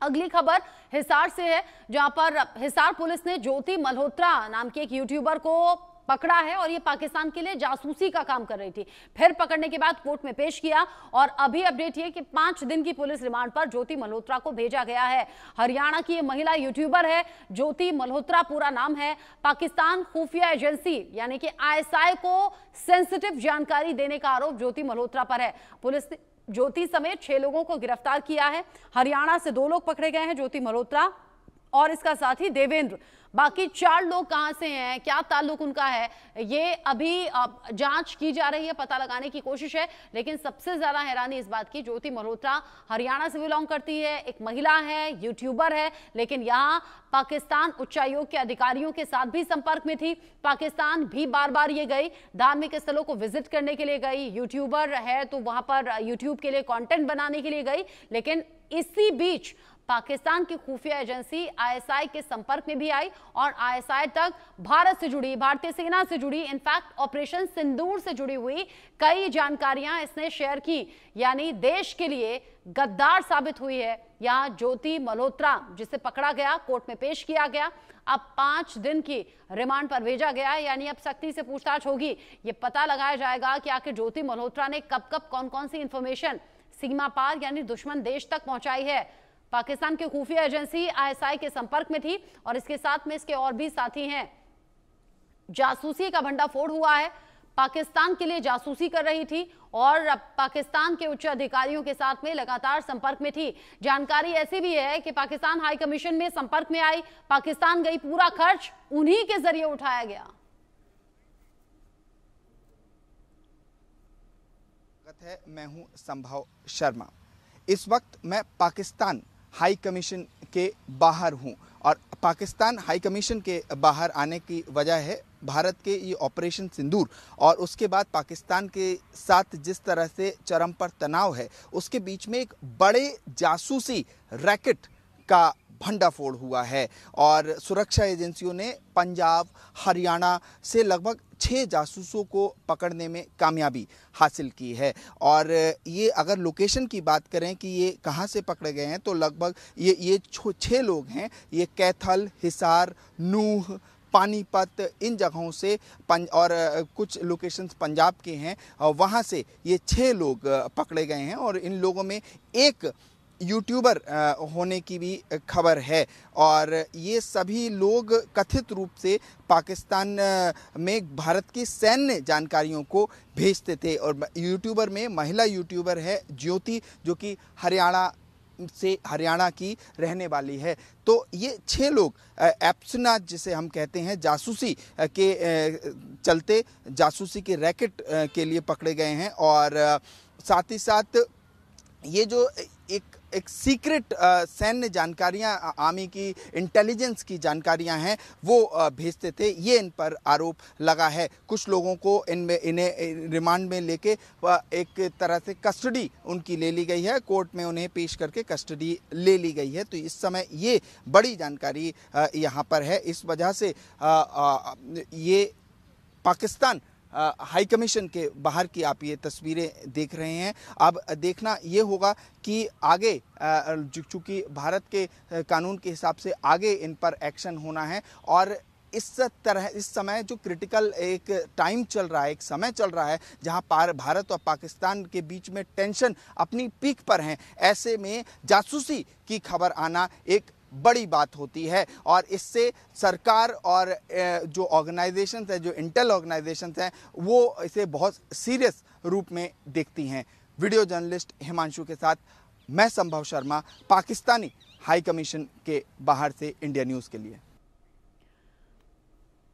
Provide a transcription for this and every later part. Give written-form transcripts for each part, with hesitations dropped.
अगली खबर हिसार से है, जहां पर हिसार पुलिस ने ज्योति मल्होत्रा नाम के एक यूट्यूबर को पकड़ा है और ये पाकिस्तान के लिए जासूसी का काम कर रही थी। फिर पकड़ने के बाद कोर्ट में पेश किया और अभी अपडेट ये कि 5 दिन की पुलिस रिमांड पर ज्योति मल्होत्रा को भेजा गया है। हरियाणा की ये महिला यूट्यूबर है ज्योति मल्होत्रा, पूरा नाम है। पाकिस्तान खुफिया एजेंसी यानी कि ISI को सेंसिटिव जानकारी देने का आरोप ज्योति मल्होत्रा पर है। पुलिस ने ज्योति समेत 6 लोगों को गिरफ्तार किया है। हरियाणा से 2 लोग पकड़े गए हैं, ज्योति मल्होत्रा और इसका साथी देवेंद्र। बाकी 4 लोग कहां से हैं, क्या ताल्लुक उनका है, ये अभी जांच की जा रही है, पता लगाने की कोशिश है। लेकिन सबसे ज्यादा हैरानी इस बात की, ज्योति मल्होत्रा हरियाणा से बिलोंग करती है, एक महिला है, यूट्यूबर है, लेकिन यहां पाकिस्तान उच्चायोग के अधिकारियों के साथ भी संपर्क में थी। पाकिस्तान भी बार बार ये गई, धार्मिक स्थलों को विजिट करने के लिए गई। यूट्यूबर है तो वहां पर यूट्यूब के लिए कंटेंट बनाने के लिए गई। लेकिन इसी बीच पाकिस्तान की खुफिया एजेंसी ISI के संपर्क में भी आई और ISI तक भारत से जुड़ी, भारतीय सेना से जुड़ी, इनफैक्ट ऑपरेशन सिंदूर से जुड़ी हुई कई जानकारियां इसने शेयर की। यानी देश के लिए गद्दार साबित हुई है। यहां ज्योति मल्होत्रा, जिसे पकड़ा गया, कोर्ट में पेश किया गया, अब 5 दिन की रिमांड पर भेजा गया। यानी अब सख्ती से पूछताछ होगी। ये पता लगाया जाएगा कि आखिर ज्योति मल्होत्रा ने कब कब कौन कौन सी इंफॉर्मेशन सीमा पार यानी दुश्मन देश तक पहुंचाई है। पाकिस्तान की खुफिया एजेंसी ISI के संपर्क में थी और इसके साथ में इसके और भी साथी हैं। जासूसी का भंडाफोड़ हुआ है, पाकिस्तान के लिए जासूसी कर रही थी और पाकिस्तान के उच्च अधिकारियों के साथ में लगातार संपर्क में थी। जानकारी ऐसी भी है कि पाकिस्तान हाई कमीशन में संपर्क में आई, पाकिस्तान गई, पूरा खर्च उन्हीं के जरिए उठाया गया। है, मैं हूं संभव शर्मा। इस वक्त मैं पाकिस्तान हाई कमीशन के बाहर हूं और पाकिस्तान हाई कमीशन के बाहर आने की वजह है भारत के ये ऑपरेशन सिंदूर और उसके बाद पाकिस्तान के साथ जिस तरह से चरम पर तनाव है, उसके बीच में एक बड़े जासूसी रैकेट का भंडाफोड़ हुआ है और सुरक्षा एजेंसियों ने पंजाब, हरियाणा से लगभग 6 जासूसों को पकड़ने में कामयाबी हासिल की है। और ये अगर लोकेशन की बात करें कि ये कहाँ से पकड़े गए हैं, तो लगभग ये 6 लोग हैं। ये कैथल, हिसार, नूह, पानीपत, इन जगहों से और कुछ लोकेशंस पंजाब के हैं, वहाँ से ये 6 लोग पकड़े गए हैं और इन लोगों में एक यूट्यूबर होने की भी खबर है। और ये सभी लोग कथित रूप से पाकिस्तान में भारत की सैन्य जानकारियों को भेजते थे। और यूट्यूबर में महिला यूट्यूबर है ज्योति, जो कि हरियाणा की रहने वाली है। तो ये 6 लोग एप्सना जिसे हम कहते हैं जासूसी के चलते, जासूसी के रैकेट के लिए पकड़े गए हैं। और साथ ही साथ ये जो एक सीक्रेट सैन्य जानकारियां, आर्मी की इंटेलिजेंस की जानकारियां हैं, वो भेजते थे, ये इन पर आरोप लगा है। कुछ लोगों को इन्हें रिमांड में लेके एक तरह से कस्टडी उनकी ले ली गई है, कोर्ट में उन्हें पेश करके कस्टडी ले ली गई है। तो इस समय ये बड़ी जानकारी यहाँ पर है। इस वजह से ये पाकिस्तान हाई कमीशन के बाहर की आप ये तस्वीरें देख रहे हैं। अब देखना ये होगा कि आगे, चूँकि भारत के कानून के हिसाब से आगे इन पर एक्शन होना है। और इस समय जो क्रिटिकल एक टाइम चल रहा है, एक समय चल रहा है जहां भारत और पाकिस्तान के बीच में टेंशन अपनी पीक पर है, ऐसे में जासूसी की खबर आना एक बड़ी बात होती है। और इससे सरकार और जो ऑर्गेनाइजेशंस हैं, जो इंटेल ऑर्गेनाइजेशंस हैं, वो इसे बहुत सीरियस रूप में देखती हैं। वीडियो जर्नलिस्ट हिमांशु के साथ मैं संभव शर्मा, पाकिस्तानी हाई कमीशन के बाहर से इंडिया न्यूज़ के लिए।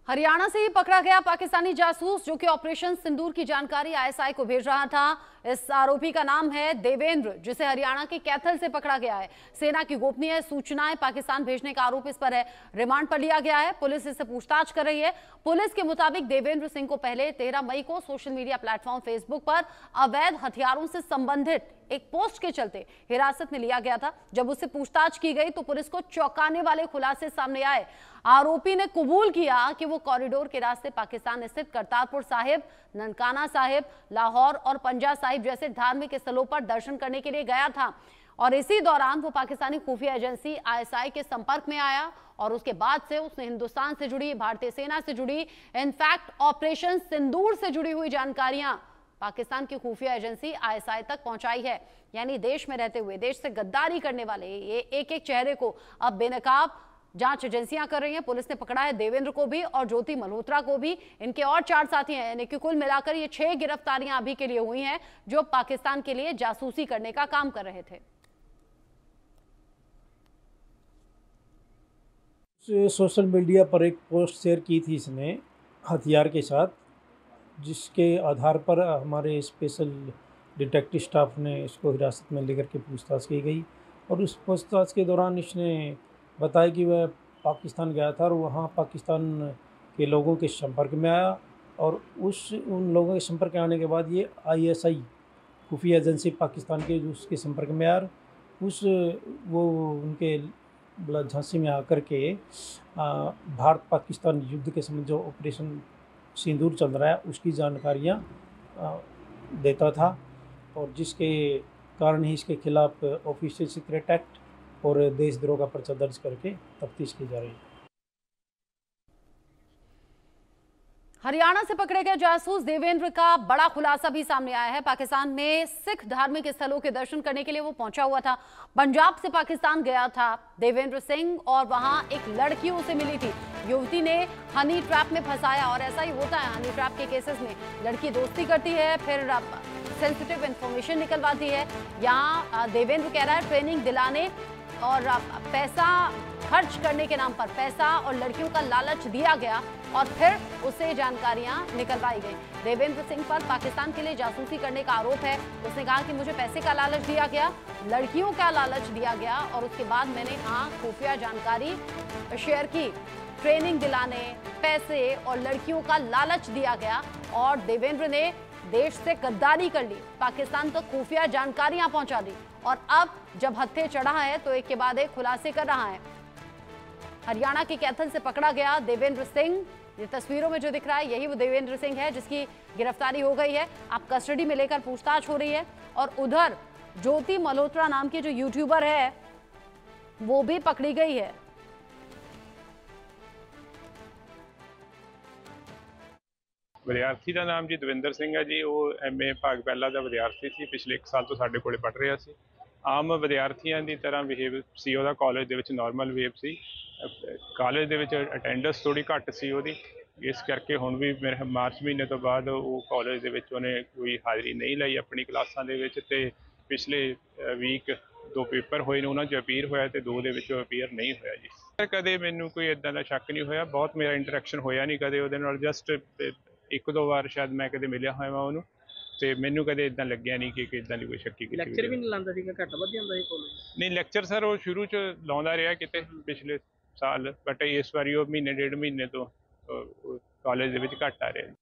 हरियाणा से ही पकड़ा गया पाकिस्तानी जासूस जो कि ऑपरेशन सिंदूर की जानकारी ISI को भेज रहा था। इस आरोपी का नाम है देवेंद्र, जिसे हरियाणा के कैथल से पकड़ा गया है। सेना की गोपनीय सूचनाएं पाकिस्तान भेजने का आरोप इस पर है। रिमांड पर लिया गया है, पुलिस इससे पूछताछ कर रही है। पुलिस के मुताबिक देवेंद्र सिंह को पहले 13 मई को सोशल मीडिया प्लेटफॉर्म फेसबुक पर अवैध हथियारों से संबंधित एक पोस्ट के चलते हिरासत में लिया गया था। जब उससे पूछताछ की गई तो पुलिस को चौंकाने वाले खुलासे सामने आए। आरोपी ने कबूल किया कि वो कॉरिडोर के रास्ते पाकिस्तान स्थित करतारपुर साहिब, ननकाना साहिब, लाहौर और पंजा साहिब जैसे धार्मिक स्थलों पर दर्शन करने के लिए गया था। और इसी दौरान वो पाकिस्तानी खुफिया एजेंसी ISI के संपर्क में आया और उसके बाद से उसने हिंदुस्तान से जुड़ी, भारतीय सेना से जुड़ी, इनफैक्ट ऑपरेशन सिंदूर से जुड़ी हुई जानकारियां पाकिस्तान की खुफिया एजेंसी ISI तक पहुंचाई है। यानी देश में रहते हुए देश से गद्दारी करने वाले ये एक एक चेहरे को अब बेनकाब जांच एजेंसियां कर रही हैं। पुलिस ने पकड़ा है देवेंद्र को भी और ज्योति मल्होत्रा को भी। इनके और 4 साथी हैं, यानी कि कुल मिलाकर ये 6 गिरफ्तारियां अभी के लिए हुई हैं जो पाकिस्तान के लिए जासूसी करने का काम कर रहे थे। सोशल मीडिया पर एक पोस्ट शेयर की थी इसने हथियार के साथ, जिसके आधार पर हमारे स्पेशल डिटेक्टिव स्टाफ ने इसको हिरासत में लेकर के पूछताछ की गई और उस पूछताछ के दौरान इसने बताया कि वह पाकिस्तान गया था और वहाँ पाकिस्तान के लोगों के संपर्क में आया और उन लोगों के संपर्क में आने के बाद ये ISI खुफिया एजेंसी पाकिस्तान के जो उसके संपर्क में आया वो उनके झांसी में आकर के भारत पाकिस्तान युद्ध के समय जो ऑपरेशन सिंदूर चल रहा है उसकी जानकारियाँ देता था और जिसके कारण ही इसके खिलाफ ऑफिशियल सीक्रेट एक्ट और देशद्रोह का पर्चा दर्ज करके तफ्तीश की जा रही है। हरियाणा से पकड़े गए जासूस देवेंद्र का बड़ा खुलासा भी सामने आया है। पाकिस्तान में सिख धार्मिक स्थलों के दर्शन करने के लिए वो पहुंचा हुआ था। पंजाब से पाकिस्तान गया था देवेंद्र सिंह और वहां एक लड़की उसे मिली थी। युवती ने हनी ट्रैप में फंसाया और ऐसा ही होता है हनी ट्रैप के केसेस में। लड़की दोस्ती करती है, फिर सेंसिटिव इंफॉर्मेशन निकलवाती है। यहाँ देवेंद्र कह रहा है ट्रेनिंग दिलाने और पैसा खर्च करने के नाम पर पैसा और लड़कियों का लालच दिया गया और फिर उसे जानकारियां निकलवाई गई। देवेंद्र सिंह पर पाकिस्तान के लिए जासूसी करने का आरोप है। उसने कहा कि मुझे पैसे का लालच दिया गया, लड़कियों का लालच दिया गया और उसके बाद मैंने खुफिया जानकारी शेयर की। ट्रेनिंग दिलाने, पैसे और लड़कियों का लालच दिया गया और देवेंद्र ने देश से गद्दारी कर ली, पाकिस्तान तक खुफिया जानकारियां पहुंचा दी और अब जब हत्थे चढ़ा है तो एक के बाद एक खुलासे कर रहा है। हरियाणा के कैथल से पकड़ा गया देवेंद्र सिंह, ये तस्वीरों में जो दिख रहा है यही वो देवेंद्र सिंह है जिसकी गिरफ्तारी हो गई है। अब कस्टडी में लेकर पूछताछ हो रही है और उधर ज्योति मल्होत्रा नाम की जो यूट्यूबर है वो भी पकड़ी गई है। ਵਿਦਿਆਰਥੀ ਦਾ ਨਾਮ ਜੀ ਦਵਿੰਦਰ ਸਿੰਘ ਹੈ ਜੀ। ਉਹ MA ਭਾਗ ਪਹਿਲਾ ਦਾ ਵਿਦਿਆਰਥੀ ਸੀ, ਪਿਛਲੇ 1 ਸਾਲ ਤੋਂ ਸਾਡੇ ਕੋਲੇ ਪੜ੍ਹ ਰਿਹਾ ਸੀ। ਆਮ ਵਿਦਿਆਰਥੀਆਂ ਦੀ ਤਰ੍ਹਾਂ ਬਿਹੇਵ ਸੀ ਉਹਦਾ, ਕਾਲਜ ਦੇ ਵਿੱਚ ਨਾਰਮਲ ਵੇਵ ਸੀ। ਕਾਲਜ ਦੇ ਵਿੱਚ ਅਟੈਂਡੈਂਸ ਥੋੜੀ ਘੱਟ ਸੀ ਉਹਦੀ, ਇਸ ਕਰਕੇ ਹੁਣ ਵੀ ਮੇਰੇ ਮਾਰਚ ਮਹੀਨੇ ਤੋਂ ਬਾਅਦ ਉਹ ਕਾਲਜ ਦੇ ਵਿੱਚ ਉਹਨੇ ਕੋਈ ਹਾਜ਼ਰੀ ਨਹੀਂ ਲਾਈ ਆਪਣੀ ਕਲਾਸਾਂ ਦੇ ਵਿੱਚ। ਤੇ ਪਿਛਲੇ ਵੀਕ 2 ਪੇਪਰ ਹੋਏ ਨੇ, ਉਹਨਾਂ 'ਚ ਅਪੀਅਰ ਹੋਇਆ ਤੇ 2 ਦੇ ਵਿੱਚ ਅਪੀਅਰ ਨਹੀਂ ਹੋਇਆ ਜੀ। ਕਦੇ ਮੈਨੂੰ ਕੋਈ ਇਦਾਂ ਦਾ ਸ਼ੱਕ ਨਹੀਂ ਹੋਇਆ, ਬਹੁਤ ਮੇਰਾ ਇੰਟਰੈਕਸ਼ਨ ਹੋਇਆ ਨਹੀਂ ਕਦੇ ਉਹਦੇ ਨਾਲ। ਜਸਟ 1-2 ਵਾਰ ਸ਼ਾਇਦ ਮੈਂ ਕਦੇ ਮਿਲਿਆ ਹੋਇਆ ਮੈਂ ਉਹਨੂੰ ਤੇ ਮੈਨੂੰ ਕਦੇ ਇਦਾਂ ਲੱਗਿਆ ਨਹੀਂ ਕਿ ਇਦਾਂ ਦੀ ਕੋਈ ਸ਼ੱਕੀ ਕੀਤੀ। ਲੈਕਚਰ ਵੀ ਨਹੀਂ ਲਾਉਂਦਾ ਸੀਗਾ, ਘੱਟ ਵੱਧ ਜਾਂਦਾ ਸੀ ਕਾਲਜ? ਨਹੀਂ, ਲੈਕਚਰ ਸਰ ਉਹ ਸ਼ੁਰੂ 'ਚ ਲਾਉਂਦਾ ਰਿਹਾ ਕਿਤੇ ਪਿਛਲੇ ਸਾਲ, ਬਟ ਇਸ ਵਾਰੀ ਉਹ ਮਹੀਨੇ 1.5 ਮਹੀਨੇ ਤੋਂ ਕਾਲਜ ਦੇ ਵਿੱਚ ਘੱਟ ਆ ਰਿਹਾ।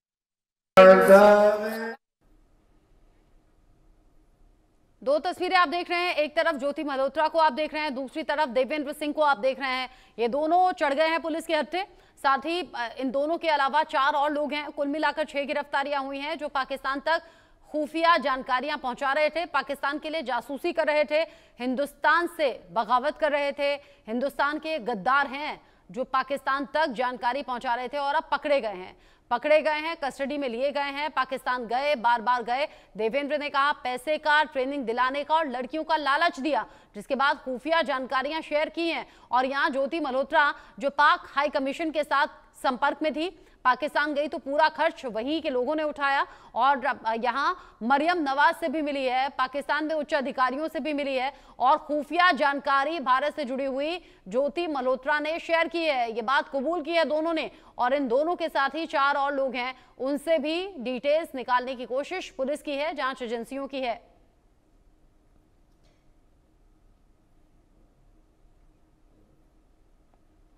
दो तस्वीरें आप देख रहे हैं, एक तरफ ज्योति मल्होत्रा को आप देख रहे हैं, दूसरी तरफ देवेंद्र सिंह को आप देख रहे हैं। ये दोनों चढ़ गए हैं पुलिस के हत्थे। साथ ही इन दोनों के अलावा 4 और लोग हैं। कुल मिलाकर 6 गिरफ्तारियां हुई हैं जो पाकिस्तान तक खुफिया जानकारियां पहुंचा रहे थे, पाकिस्तान के लिए जासूसी कर रहे थे, हिंदुस्तान से बगावत कर रहे थे। हिंदुस्तान के गद्दार हैं जो पाकिस्तान तक जानकारी पहुंचा रहे थे और अब पकड़े गए हैं, कस्टडी में लिए गए हैं। पाकिस्तान गए, बार बार गए। देवेंद्र ने कहा पैसे का, ट्रेनिंग दिलाने का और लड़कियों का लालच दिया, जिसके बाद खुफिया जानकारियां शेयर की हैं। और यहाँ ज्योति मल्होत्रा जो पाक हाई कमीशन के साथ संपर्क में थी, पाकिस्तान गई तो पूरा खर्च वहीं के लोगों ने उठाया। और यहाँ मरियम नवाज से भी मिली है, पाकिस्तान में उच्च अधिकारियों से भी मिली है और खुफिया जानकारी भारत से जुड़ी हुई ज्योति मल्होत्रा ने शेयर की है। ये बात कबूल की है दोनों ने और इन दोनों के साथ ही 4 और लोग हैं, उनसे भी डिटेल्स निकालने की कोशिश पुलिस की है, जांच एजेंसियों की है।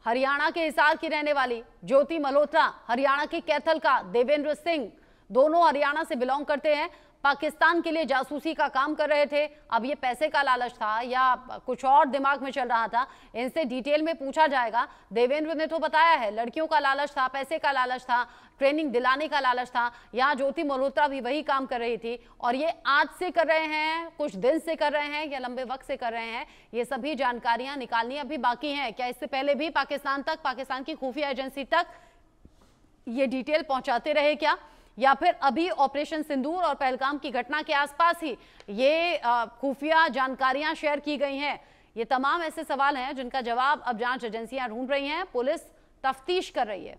हरियाणा के हिसार की रहने वाली ज्योति मल्होत्रा, हरियाणा के कैथल का देवेंद्र सिंह, दोनों हरियाणा से बिलोंग करते हैं। पाकिस्तान के लिए जासूसी का काम कर रहे थे। अब ये पैसे का लालच था या कुछ और दिमाग में चल रहा था, इनसे डिटेल में पूछा जाएगा। देवेंद्र ने तो बताया है लड़कियों का लालच था, पैसे का लालच था, ट्रेनिंग दिलाने का लालच था। यहाँ ज्योति मल्होत्रा भी वही काम कर रही थी और ये आज से कर रहे हैं, कुछ दिन से कर रहे हैं या लंबे वक्त से कर रहे हैं, ये सभी जानकारियां निकालनी अभी बाकी हैं। क्या इससे पहले भी पाकिस्तान तक, पाकिस्तान की खुफिया एजेंसी तक ये डिटेल पहुंचाते रहे क्या, या फिर अभी ऑपरेशन सिंदूर और पहलगाम की घटना के आसपास ही ये खुफिया जानकारियां शेयर की गई हैं? ये तमाम ऐसे सवाल हैं जिनका जवाब अब जांच एजेंसियां ढूंढ रही हैं, पुलिस तफ्तीश कर रही है।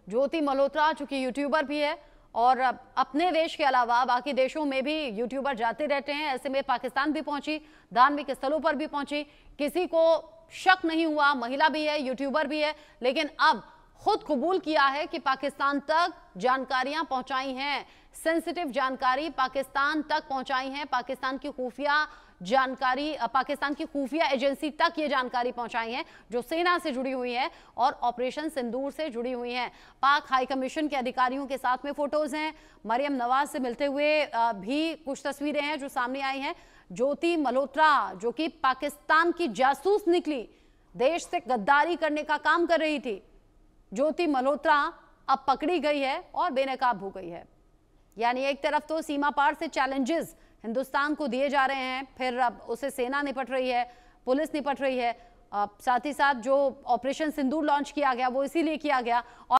ज्योति मल्होत्रा चूंकि यूट्यूबर भी है और अपने देश के अलावा बाकी देशों में भी यूट्यूबर जाते रहते हैं, ऐसे में पाकिस्तान भी पहुंची, धार्मिक स्थलों पर भी पहुंची, किसी को शक नहीं हुआ, महिला भी है, यूट्यूबर भी है, लेकिन अब खुद कबूल किया है कि पाकिस्तान तक जानकारियां पहुंचाई हैं, सेंसिटिव जानकारी पाकिस्तान तक पहुंचाई है, पाकिस्तान की खुफिया जानकारी, पाकिस्तान की खुफिया एजेंसी तक ये जानकारी पहुंचाई है जो सेना से जुड़ी हुई है और ऑपरेशन सिंदूर से जुड़ी हुई हैं। पाक हाई कमीशन के अधिकारियों के साथ में फोटोज हैं, मरियम नवाज से मिलते हुए भी कुछ तस्वीरें हैं जो सामने आई हैं। ज्योति मल्होत्रा जो कि पाकिस्तान की जासूस निकली, देश से गद्दारी करने का काम कर रही थी, ज्योति मल्होत्रा अब पकड़ी गई है और बेनकाब हो गई है। यानी एक तरफ तो सीमा पार से चैलेंजेस हिंदुस्तान को दिए जा रहे हैं, फिर अब उसे सेना निपट रही है, पुलिस निपट रही है, साथ ही साथ जो ऑपरेशन सिंदूर लॉन्च किया गया वो इसीलिए किया गया। और